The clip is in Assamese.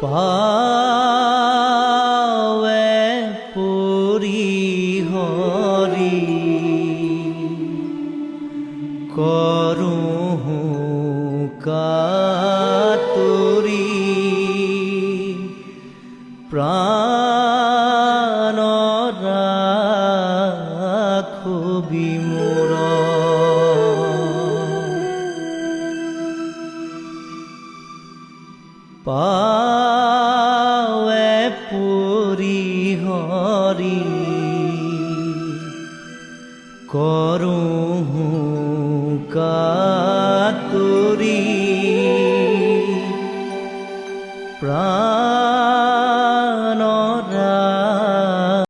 পাৱে পুৰি হৰি কৰোঁ কাতুৰি প্ৰাণ ৰাখো বিমূৰ পাৱে পুৰি হৰি কৰোঁ কাতুৰি প্ৰাণ